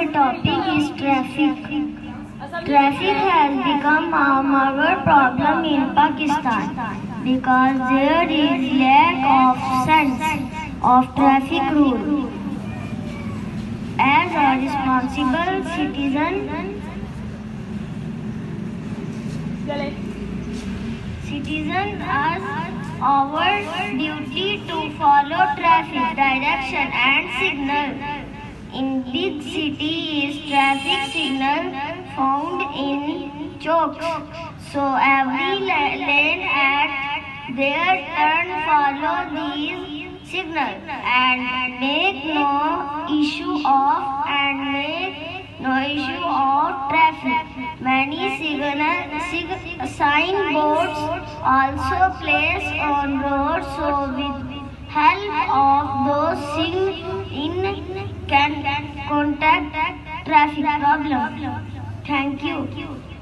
my topic is traffic. Traffic has become a major problem in Pakistan because there is lack of sense of traffic rule. As a responsible citizen has our duty to follow traffic direction and signal. In big cities, traffic signal found in chokes, so every lane at their turn follow these signals and make no issue of traffic. Many signboards also placed on roads, so with help of those can contact traffic problem. Thank you.